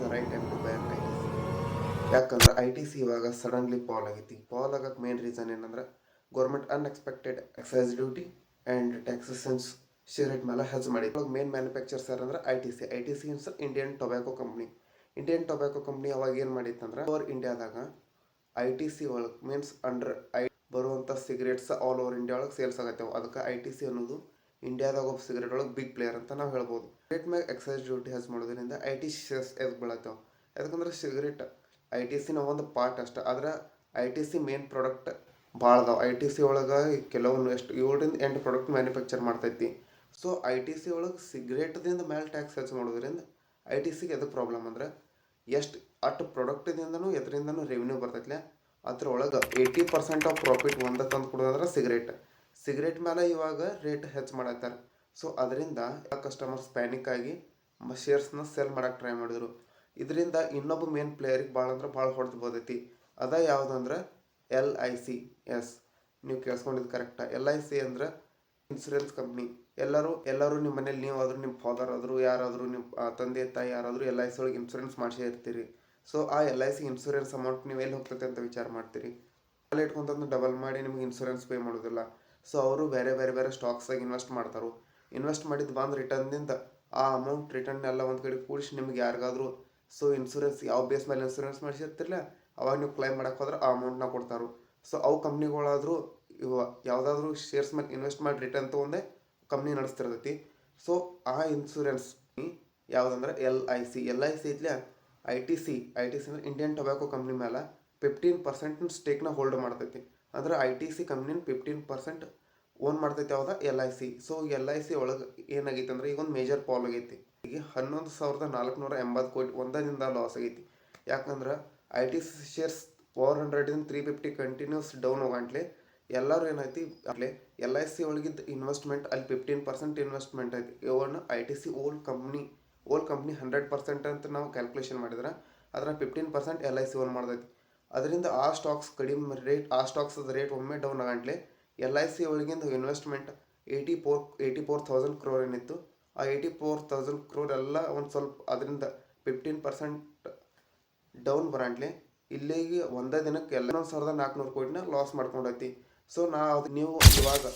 The right time to buy I T C. ಯಾಕಂದ್ರೆ I T C ಇವಾಗ suddenly fall ಆಗೈತಿ. Fall ಆಗಕ್ಕೆ main reason ಏನಂದ್ರೆ government unexpected excise duty and taxes ಶೇರೇಟ್ ಮೇಲೆ ಹೆಚ್ ಮಾಡಿ. ಇವಾಗ ಮೇನ್ ಮ್ಯಾನುಫ್ಯಾಕ್ಚರ್ಸ್ ಯಾರಂದ್ರೆ I T C. I T C means Indian Tobacco Company. Indian Tobacco Company ಅವಾಗ ಏನು ಮಾಡಿತ್ತಂದ್ರೆ ಓವರ್ ಇಂಡಿಯಾದಾಗ ಐ ಟಿ ಸಿ ಒಳಗೆ ಮೀನ್ಸ್ ಅಂಡರ್ ಐ ಬರುವಂಥ ಸಿಗರೇಟ್ಸ್ ಆಲ್ ಓವರ್ ಇಂಡಿಯಾ ಒಳಗೆ ಸೇಲ್ಸ್ ಆಗತ್ತೇವೆ. ಅದಕ್ಕೆ ಐ ಟಿ ಸಿ ಅನ್ನೋದು ಇಂಡಿಯಾದಾಗ ಒಬ್ಬ ಸಿಗರೇಟ್ ಒಳಗೆ ಬಿಗ್ ಪ್ಲೇಯರ್ ಅಂತ ನಾವು ಹೇಳ್ಬೋದು. ಸಿಗರೇಟ್ ಮ್ಯಾಗ ಎಕ್ಸೈಸ್ ಡ್ಯೂಟಿ ಹೆಚ್ ಮಾಡೋದ್ರಿಂದ ಐ ಟಿ ಸಿ ಶೇರ್ಸ್ ಎದ್ ಬೀಳತ್ತೇವೆ. ಯಾಕಂದ್ರೆ ಸಿಗರೇಟ್ ಐ ಟಿ ಸಿನ ಒಂದು ಪಾರ್ಟ್ ಅಷ್ಟೆ. ಆದ್ರೆ I T C main product ಭಾಳ ಅದಾವೆ. ಐ ಟಿ ಸಿ ಒಳಗೆ ಕೆಲವೊಂದು ಎಷ್ಟು 7-8 ಪ್ರಾಡಕ್ಟ್ ಮ್ಯಾನುಫ್ಯಾಕ್ಚರ್ ಮಾಡ್ತೈತಿ. ಸೊ ಐ ಟಿ ಸಿ ಒಳಗೆ ಸಿಗರೇಟ್ದಿಂದ ಮೇಲೆ ಟ್ಯಾಕ್ಸ್ ಹೆಚ್ಚು ಮಾಡೋದ್ರಿಂದ ಐ ಟಿ ಸಿಗೆ ಎದಕ್ಕೆ ಪ್ರಾಬ್ಲಮ್ ಅಂದ್ರೆ ಎಷ್ಟು ಅಷ್ಟು ಪ್ರಾಡಕ್ಟ್ದಿಂದನೂ ಎದರಿಂದನೂ ರೆವಿನ್ಯೂ ಬರ್ತೈತ್ಲೆ ಅದ್ರೊಳಗೆ 80% ಆಫ್ ಪ್ರಾಫಿಟ್ ಒಂದೇ ತಂದು ಕೊಡೋದಂದ್ರೆ ಸಿಗರೇಟ್ ಮೇಲೆ ಇವಾಗ ರೇಟ್ ಹೆಚ್ಚು ಮಾಡತ್ತಾರೆ. ಸೊ ಅದರಿಂದ ಕಸ್ಟಮರ್ಸ್ ಪ್ಯಾನಿಕ್ ಆಗಿ ಶೇರ್ಸ್ನ ಸೆಲ್ ಮಾಡೋಕ್ಕೆ ಟ್ರೈ ಮಾಡಿದ್ರು. ಇದರಿಂದ ಇನ್ನೊಬ್ಬ ಮೇನ್ ಪ್ಲೇಯರಿಗೆ ಭಾಳ ಅಂದ್ರೆ ಭಾಳ ಹೊಡೆದು ಬೋದೈತಿ. ಅದ ಯಾವುದಂದ್ರೆ ಎಲ್ ಐ ಸಿ. ಎಸ್, ನೀವು ಕೇಳಿಸ್ಕೊಂಡಿದ್ದು ಕರೆಕ್ಟಾ. ಎಲ್ ಐ ಸಿ ಅಂದ್ರೆ ಇನ್ಸೂರೆನ್ಸ್ ಕಂಪ್ನಿ. ಎಲ್ಲರೂ ನಿಮ್ಮ ಮನೇಲಿ ನೀವು ಆದರೂ ನಿಮ್ಮ ಫಾದರ್ ಆದರೂ ಯಾರಾದರೂ ನಿಮ್ಮ ತಂದೆ ತಾಯಿ ಯಾರಾದರೂ ಎಲ್ ಐ ಸಿ ಒಳಗೆ ಇನ್ಸೂರೆನ್ಸ್ ಮಾಡಿಸಿ ಇರ್ತೀರಿ. ಸೊ ಆ L I C insurance amount ನೀವು ಎಲ್ಲಿ ಹೋಗ್ತೈತೆ ಅಂತ ವಿಚಾರ ಮಾಡ್ತೀರಿ. ಅಲ್ಲಿ ಇಟ್ಕೊಂತಂದು ಡಬಲ್ ಮಾಡಿ ನಿಮ್ಗೆ ಇನ್ಸೂರೆನ್ಸ್ ಪೇ ಮಾಡೋದಿಲ್ಲ. ಸೊ ಅವರು ಬೇರೆ ಸ್ಟಾಕ್ಸಾಗಿ ಇನ್ವೆಸ್ಟ್ ಮಾಡ್ತಾರೆ. ಇನ್ವೆಸ್ಟ್ ಮಾಡಿದ್ದು ಬಂದು ರಿಟರ್ನ್ದಿಂದ ಆ ಅಮೌಂಟ್ ರಿಟರ್ನ್ ಎಲ್ಲ ಒಂದು ಕಡೆ ಕೂಡಿಸಿ ನಿಮ್ಗೆ ಯಾರಿಗಾದರೂ ಸೊ ಇನ್ಸೂರೆನ್ಸ್ ಯಾವ ಬೇಸ್ ಮೇಲೆ ಇನ್ಸೂರೆನ್ಸ್ ಮಾಡಿಸಿರ್ತಿರಲ್ಲ ಅವಾಗ ನೀವು ಕ್ಲೈಮ್ ಮಾಡೋಕೆ ಹೋದ್ರೆ ಆ ಅಮೌಂಟ್ನ ಕೊಡ್ತಾರೆ. ಸೊ ಅವು ಕಂಪ್ನಿಗಳಾದರೂ ಯಾವುದಾದ್ರೂ ಶೇರ್ಸ್ ಮೇಲೆ ಇನ್ವೆಸ್ಟ್ ಮಾಡಿ ರಿಟರ್ನ್ ತೊಗೊಂಡೆ ಕಂಪ್ನಿ ನಡೆಸ್ತಿರ್ತೈತಿ. ಸೊ ಆ ಇನ್ಸೂರೆನ್ಸ್ ಯಾವುದಂದ್ರೆ ಎಲ್ ಐ ಸಿ ಐತ್ಲೆ ಐ ಟಿ ಸಿ ಅಂದ್ರೆ ಇಂಡಿಯನ್ ಟೊಬ್ಯಾಕೋ ಕಂಪ್ನಿ ಮೇಲೆ 15% ಸ್ಟೇಕ್ನ ಹೋಲ್ಡ್ ಮಾಡ್ತೈತಿ. ಅಂದ್ರೆ ಐ ಟಿ ಸಿ ಕಂಪ್ನಿನ 15% ಓನ್ ಮಾಡ್ತೈತಿ ಯಾವ್ದು L I C. So L I C ಒಳಗೆ ಏನಾಗೈತಿ ಅಂದ್ರೆ ಈಗ ಒಂದು ಮೇಜರ್ ಪಾಲ್ ಆಗೈತಿ. ಈಗ 11,480 ಕೋಟಿ ಒಂದರಿಂದ ಲಾಸ್ ಆಗೈತಿ. ಯಾಕಂದ್ರೆ I T C shares 400 350 continues down ಹೋಗಂಟ್ಲೆ ಎಲ್ಲರೂ ಏನೈತಿ ಅಲ್ಲಿ ಎಲ್ ಐ ಸಿ ಒಳಗಿದ್ದ ಇನ್ವೆಸ್ಟ್ಮೆಂಟ್ ಅಲ್ಲಿ 15% ಇನ್ವೆಸ್ಟ್ಮೆಂಟ್ ಐತಿ. ಇವನ್ನ I T C whole company 100% ಅಂತ ನಾವು ಕ್ಯಾಲ್ಕುಲೇಷನ್ ಮಾಡಿದ್ರೆ ಅದರ 15% ಎಲ್ ಐ ಸಿ ಓನ್ ಮಾಡ್ತೈತಿ. ಅದರಿಂದ ಆ ಸ್ಟಾಕ್ಸ್ ಕಡಿಮೆ ರೇಟ್, ಆ ಸ್ಟಾಕ್ಸದ ರೇಟ್ ಒಮ್ಮೆ ಡೌನ್ ಆಗಂಟ್ಲೆ ಎಲ್ ಐ ಸಿ ಒಳಗಿಂದ ಇನ್ವೆಸ್ಟ್ಮೆಂಟ್ 84,000 crore ಏನಿತ್ತು ಆ 84,000 crore ಎಲ್ಲ ಒಂದು ಸ್ವಲ್ಪ ಅದರಿಂದ 15% ಡೌನ್ ಬರಂಟ್ಲೆ ಇಲ್ಲಿಗೆ ಒಂದೇ ದಿನಕ್ಕೆ ಎಲ್ಲ 1,400 ಕೋಟಿನ ಲಾಸ್ ಮಾಡ್ಕೊಂಡೈತಿ. ಸೊ ನೀವು ಇವಾಗ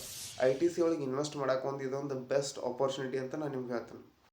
ಐ ಟಿ ಸಿ ಒಳಗೆ ಇನ್ವೆಸ್ಟ್ ಮಾಡೋಕೆ ಇದೊಂದು ಬೆಸ್ಟ್ ಆಪರ್ಚುನಿಟಿ ಅಂತ ನಾನು ನಿಮ್ಗೆ ಹೇಳ್ತೀನಿ.